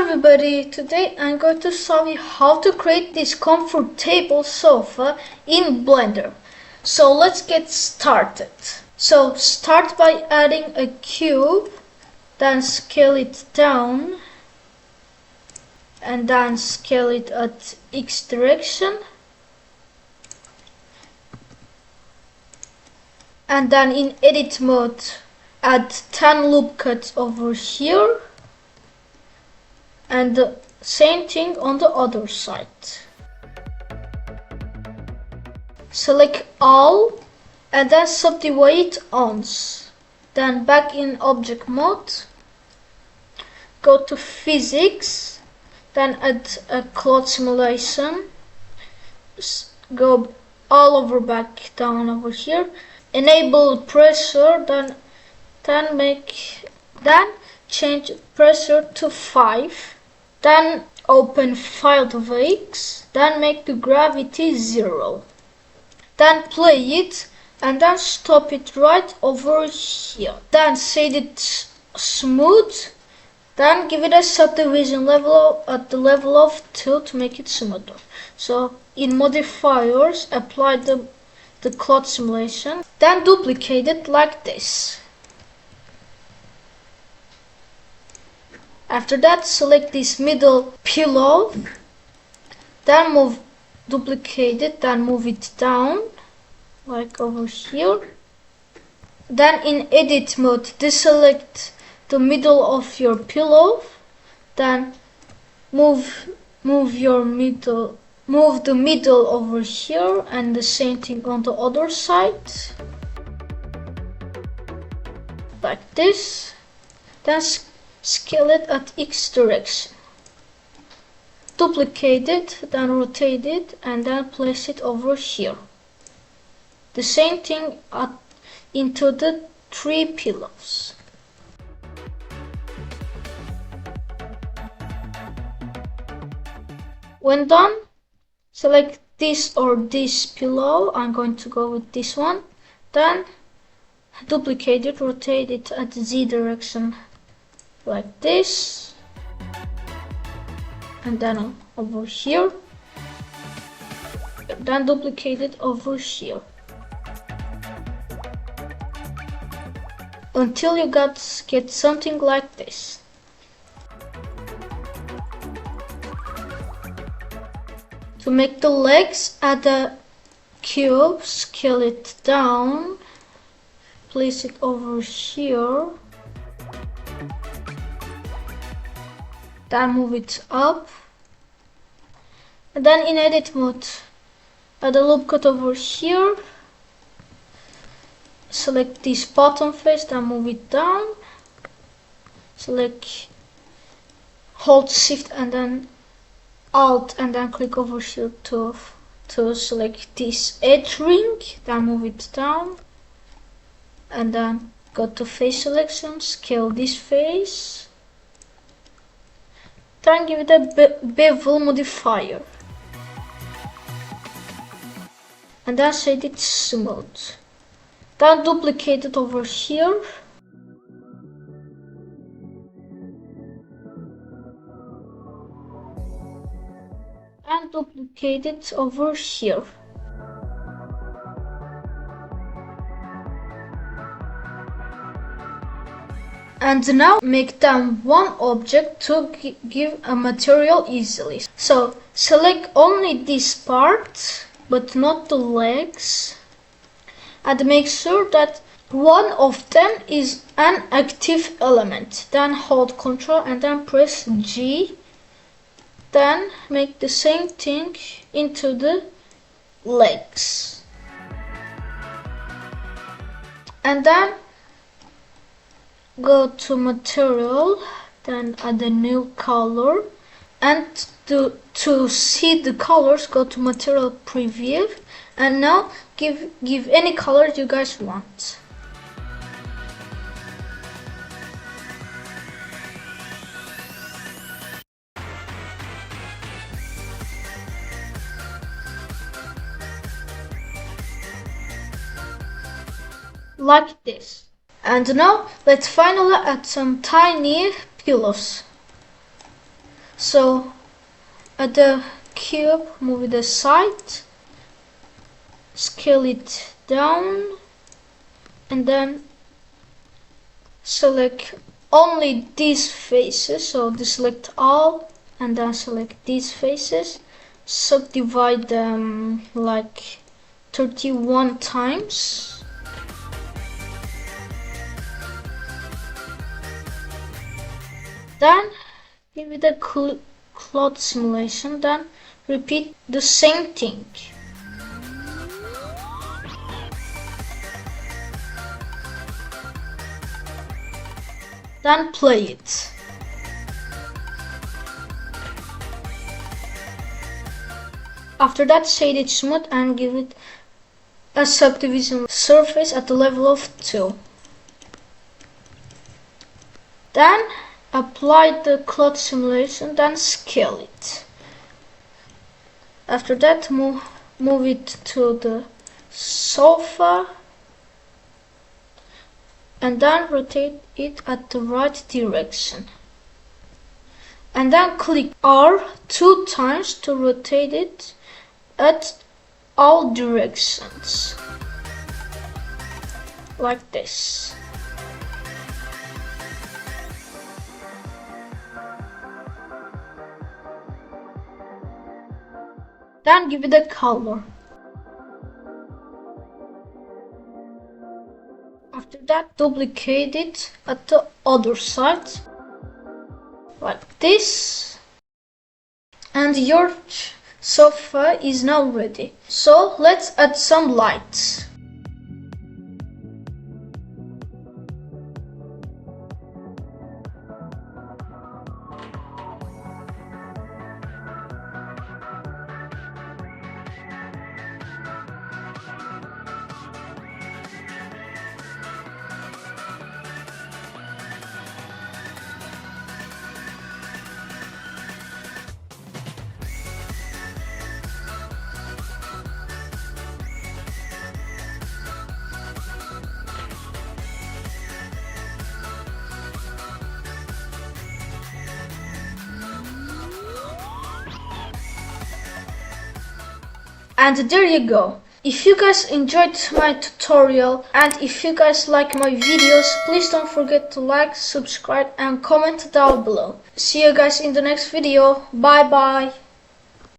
everybody, today I'm going to show you how to create this comfortable sofa in Blender. So let's get started. So start by adding a cube, then scale it down, and then scale it at X direction. And then in edit mode, add 10 loop cuts over here. And the same thing on the other side. Select all and then subdivide ons. Then back in object mode, go to physics, then add a cloth simulation, go all over back down over here, enable pressure, then change pressure to 5. Then open file to X, then make the gravity 0. Then play it and then stop it right over here. Then set it smooth, then give it a subdivision level at the level of 2 to make it smoother. So in modifiers, apply the cloth simulation, then duplicate it like this. After that, select this middle pillow, then duplicate it, then move it down, like over here. Then in edit mode, deselect the middle of your pillow, then move the middle over here, and the same thing on the other side, like this. Then scale it at X direction. Duplicate it, then rotate it, and then place it over here. The same thing into the 3 pillows. When done, select this or this pillow. I'm going to go with this one. Then duplicate it, rotate it at the Z direction, like this, and then over here, then duplicate it over here until you get something like this. To make the legs, add a cube, scale it down, place it over here, then move it up, and then in edit mode, add a loop cut over here, select this bottom face, then move it down, hold shift and then alt and then click over here to select this edge ring, then move it down, and then go to face selection, scale this face, then give it a bevel modifier, and then set it smooth. Then duplicate it over here, and duplicate it over here. And now make them one object to give a material easily. So select only this part, but not the legs, and make sure that one of them is an active element. Then hold Ctrl and then press G. Then make the same thing into the legs. And then go to material, then add a new color, and to see the colors, go to material preview, and now give any color you guys want. Like this. And now let's finally add some tiny pillows. So at the cube, move it aside, scale it down, and then select only these faces. So deselect all and then select these faces, subdivide them like 31 times. Then give it a cloth simulation, then repeat the same thing. Then play it. After that, shade it smooth and give it a subdivision surface at the level of 2. Then apply the cloth simulation, then scale it. After that, move it to the sofa and then rotate it at the right direction. And then click R 2 times to rotate it at all directions, like this. Then give it a color. After that, duplicate it at the other side, like this. And your sofa is now ready. So let's add some lights. And there you go. If you guys enjoyed my tutorial and if you guys like my videos, please don't forget to like, subscribe and comment down below. See you guys in the next video. Bye bye.